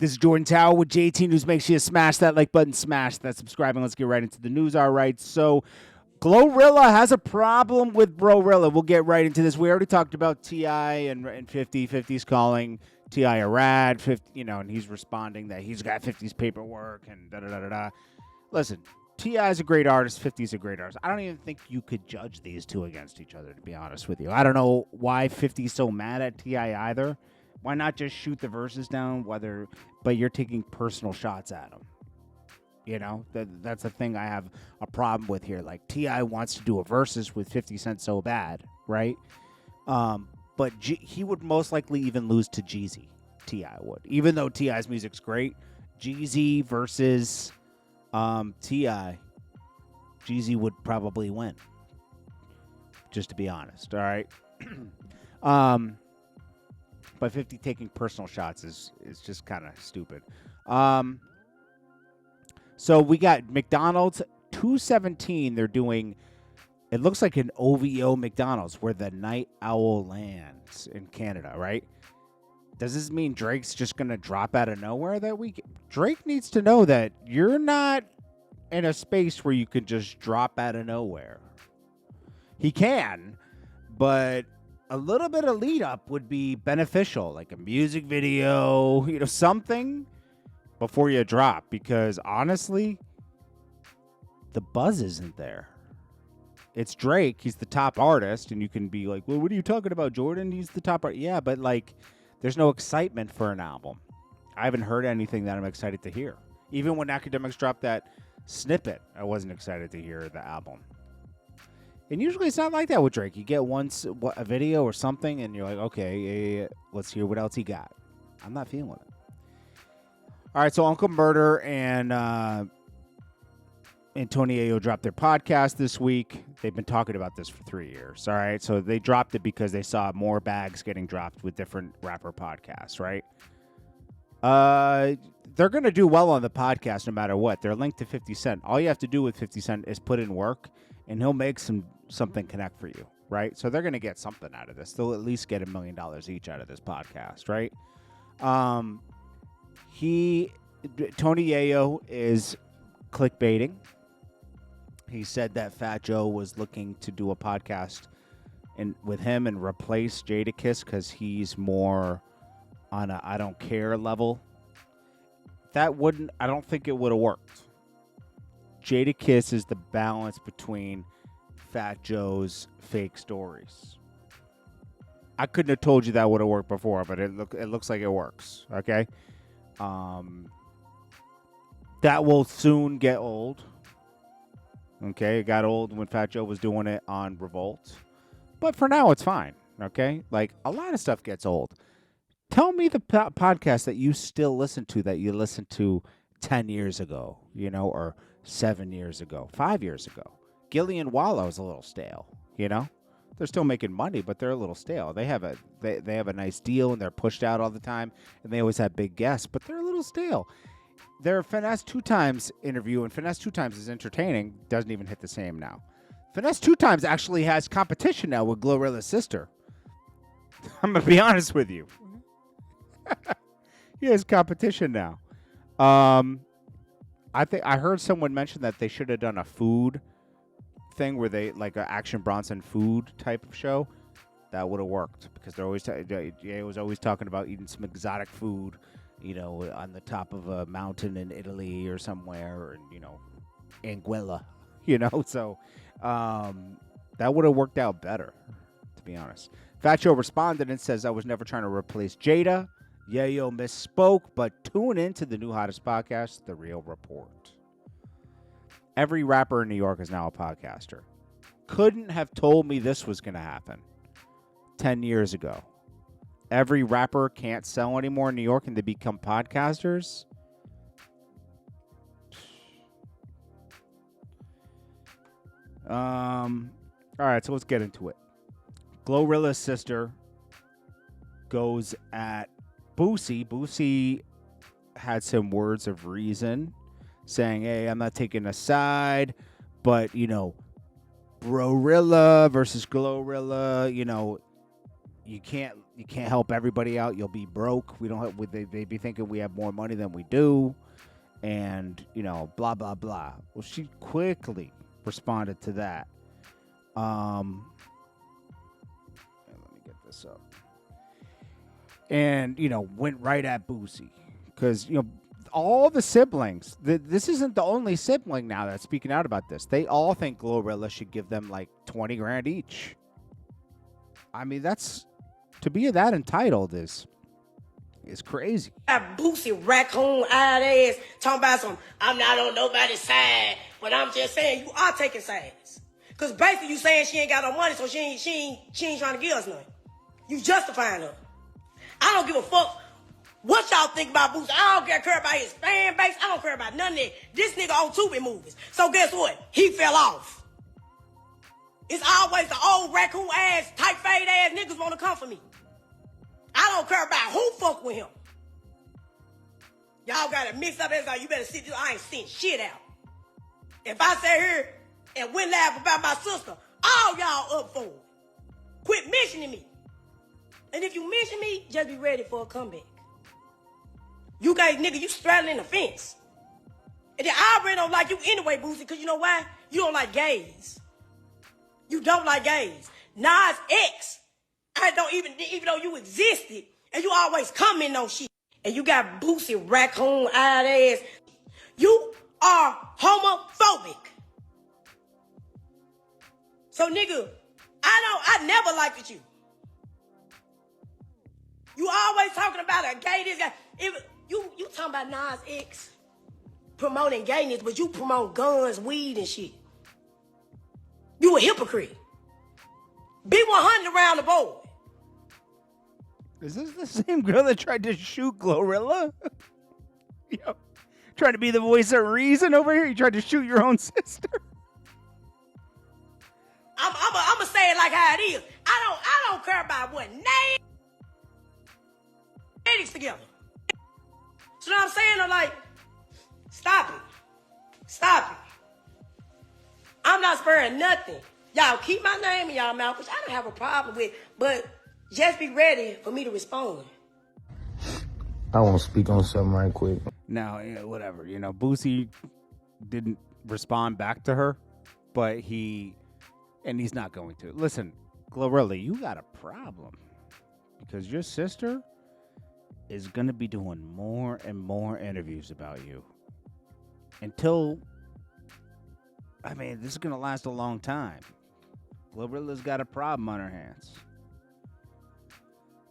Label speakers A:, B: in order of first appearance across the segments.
A: This is Jordan Tower with JT News. Make sure you smash that like button, smash that subscribe, and let's get right into the news. All right, so Glorilla has a problem with BroRilla. We'll get right into this. We already talked about T.I. and 50. 50's calling T.I. a rat, 50, and he's responding that he's got 50's paperwork and da-da-da-da-da. Listen, T.I. is a great artist. 50's a great artist. I don't even think you could judge these two against each other, to be honest with you. I don't know why 50's so mad at T.I. either. Why not just shoot the verses down, but you're taking personal shots at him? That's the thing I have a problem with here. Like, T.I. wants to do a versus with 50 Cent so bad, right? But he would most likely even lose to Jeezy. T.I. would. Even though T.I.'s music's great, Jeezy versus T.I., Jeezy would probably win. Just to be honest, all right? But 50 taking personal shots is just kind of stupid. So we got McDonald's 217. They're doing, it looks like an OVO McDonald's where the night owl lands in Canada, right? Does this mean Drake's just going to drop out of nowhere that week? Drake needs to know that you're not in a space where you can just drop out of nowhere. He can, but a little bit of lead up would be beneficial, like a music video, something before you drop, because honestly, the buzz isn't there. It's Drake. He's the top artist, and you can be like, well, what are you talking about, Jordan? He's the top artist. Yeah, but there's no excitement for an album. I haven't heard anything that I'm excited to hear. Even when Academics dropped that snippet, I wasn't excited to hear the album. And usually it's not like that with Drake. You get a video or something, and you're like, okay, let's hear what else he got. I'm not feeling it. All right, so Uncle Murder and Tony Yayo dropped their podcast this week. They've been talking about this for 3 years, all right? So they dropped it because they saw more bags getting dropped with different rapper podcasts, right? They're going to do well on the podcast no matter what. They're linked to 50 Cent. All you have to do with 50 Cent is put in work, and he'll make something connect for you, right? So they're going to get something out of this. They'll at least get $1 million each out of this podcast, right? Tony Yayo is clickbaiting. He said that Fat Joe was looking to do a podcast with him and replace Jadakiss because he's more on a I don't care level. I don't think it would have worked. Jadakiss is the balance between Fat Joe's fake stories. I couldn't have told you that would have worked before, but it looks like it works. Okay, that will soon get old. Okay, it got old when Fat Joe was doing it on Revolt, but for now it's fine. Okay, like a lot of stuff gets old. Tell me the podcast that you still listen to that you listened to 10 years ago, or 7 years ago, 5 years ago. Gilly and Wallow is a little stale, They're still making money, but they're a little stale. They have a nice deal, and they're pushed out all the time, and they always have big guests, but they're a little stale. Their Finesse 2 Times interview, and Finesse 2 Times is entertaining, doesn't even hit the same now. Finesse 2 Times actually has competition now with Glorilla's sister. I'm going to be honest with you. He has competition now. I heard someone mention that they should have done a food thing where they like an Action Bronson food type of show. That would have worked because they're always Jay was always talking about eating some exotic food, on the top of a mountain in Italy or somewhere, and Anguilla, So that would have worked out better, to be honest. Fat Joe responded and says, "I was never trying to replace Jada. Yayo misspoke, but tune in to the new hottest podcast, The Real Report." Every rapper in New York is now a podcaster. Couldn't have told me this was going to happen 10 years ago. Every rapper can't sell anymore in New York and they become podcasters. All right, so let's get into it. Glorilla's sister goes at Boosie. Boosie had some words of reason saying, hey, I'm not taking a side, but, BroRilla versus Glorilla, you you can't help everybody out. You'll be broke. We don't have, they be thinking we have more money than we do. And, blah, blah, blah. Well, she quickly responded to that. Let me get this up. And, went right at Boosie. Because, all the siblings, this isn't the only sibling now that's speaking out about this. They all think Glorilla should give them like 20 grand each. I mean, to be that entitled is crazy.
B: That Boosie raccoon-eyed ass talking about some, I'm not on nobody's side, but I'm just saying you are taking sides. Because basically you saying she ain't got no money, so she ain't trying to give us nothing. You justifying her. I don't give a fuck what y'all think about Boosie. I don't care about his fan base. I don't care about none of that. This nigga on Tubi movies. So guess what? He fell off. It's always the old raccoon ass, tight fade ass niggas want to come for me. I don't care about who fuck with him. Y'all got to mix up everything. You better sit there. I ain't sent shit out. If I sit here and went laugh about my sister, all y'all up for it. Quit mentioning me. And if you mention me, just be ready for a comeback. You guys, nigga, you straddling the fence. And then I already don't like you anyway, Boosie, because you know why? You don't like gays. You don't like gays. Nas X, I don't even though you existed, and you always comment on shit. And you got Boosie raccoon-eyed ass. You are homophobic. So, nigga, I never liked you. You always talking about a gay this guy. You talking about Nas X promoting gayness, but you promote guns, weed, and shit. You a hypocrite. Be 100 around the board.
A: Is this the same girl that tried to shoot Glorilla? Trying to be the voice of reason over here? You tried to shoot your own sister?
B: I'm gonna say it like how it is. I don't care about what ladies together. So what I'm saying? I'm like, stop it. I'm not sparing nothing. Y'all keep my name in y'all mouth, which I don't have a problem with, but just be ready for me to respond.
C: I want to speak on something right quick.
A: Now, whatever. Boosie didn't respond back to her, but he's not going to. Listen, Glorilla, you got a problem because your sister is going to be doing more and more interviews about you until, this is going to last a long time. Glorilla's got a problem on her hands.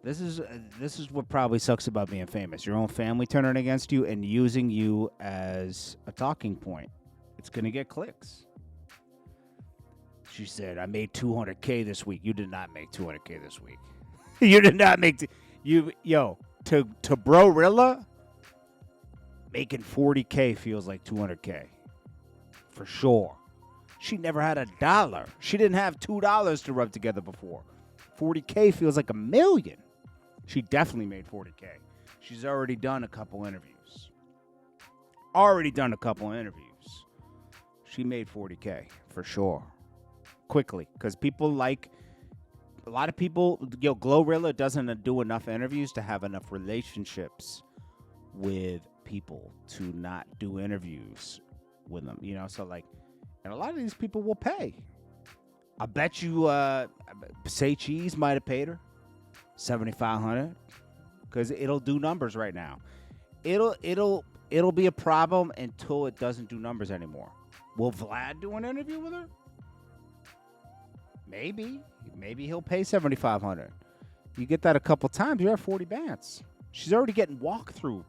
A: This is what probably sucks about being famous. Your own family turning against you and using you as a talking point. It's going to get clicks. She said, I made $200K this week. You did not make $200K this week. You did not make... To BroRilla, making $40K feels like $200K. For sure. She never had $1. She didn't have $2 to rub together before. $40K feels like $1 million. She definitely made $40K. She's already done a couple interviews. She made $40K for sure. Quickly. Because a lot of people, Glorilla doesn't do enough interviews to have enough relationships with people to not do interviews with them. And a lot of these people will pay. I bet you, Say Cheese might have paid her $7,500 because it'll do numbers right now. It'll be a problem until it doesn't do numbers anymore. Will Vlad do an interview with her? Maybe he'll pay $7,500. You get that a couple times, you're at 40 bands. She's already getting walkthroughs.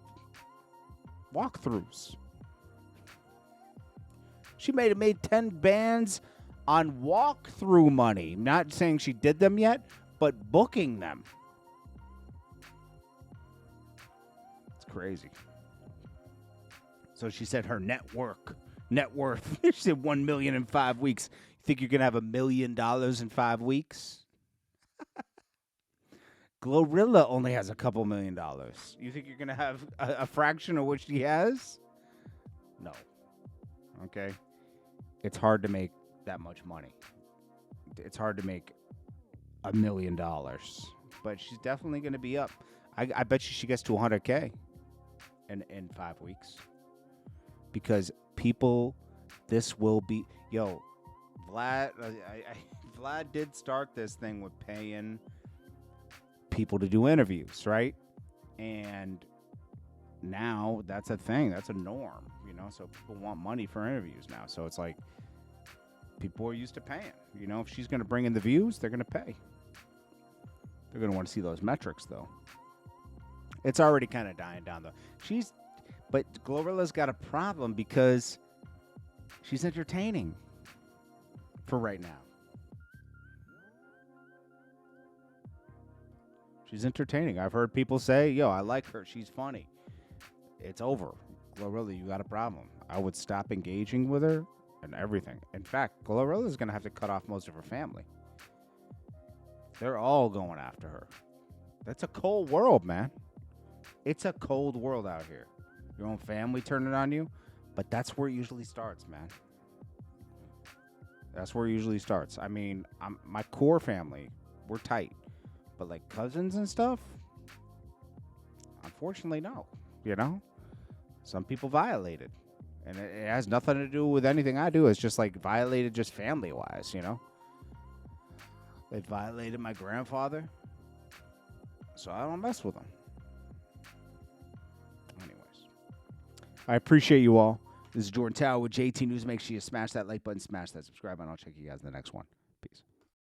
A: She made 10 bands on walkthrough money. Not saying she did them yet, but booking them. It's crazy. So she said her net worth. She said $1 million in 5 weeks. You think you're gonna have $1 million in 5 weeks? Glorilla only has a couple $1 million. You think you're gonna have a fraction of what she has? No. Okay. It's hard to make that much money. It's hard to make $1 million. but she's definitely going to be up. I bet you she gets to 100K in 5 weeks. Because people, this will be, Vlad, Vlad did start this thing with paying people to do interviews, right? And now that's a thing. That's a norm, so people want money for interviews now. So it's like people are used to paying. If she's going to bring in the views, they're going to pay. They're going to want to see those metrics, though. It's already kind of dying down, though. But Glorilla's got a problem because she's entertaining for right now. She's entertaining. I've heard people say, I like her. She's funny. It's over. Glorilla, you got a problem. I would stop engaging with her and everything. In fact, Glorilla is going to have to cut off most of her family. They're all going after her. That's a cold world, man. It's a cold world out here. Your own family turning on you. But that's where it usually starts, man. That's where it usually starts. I mean, my core family, we're tight. But like cousins and stuff, unfortunately, no. Some people violated. And it has nothing to do with anything I do. It's just like violated just family-wise, They violated my grandfather. So I don't mess with them. Anyways. I appreciate you all. This is Jordan Tower with JT News. Make sure you smash that like button, smash that subscribe button. I'll check you guys in the next one.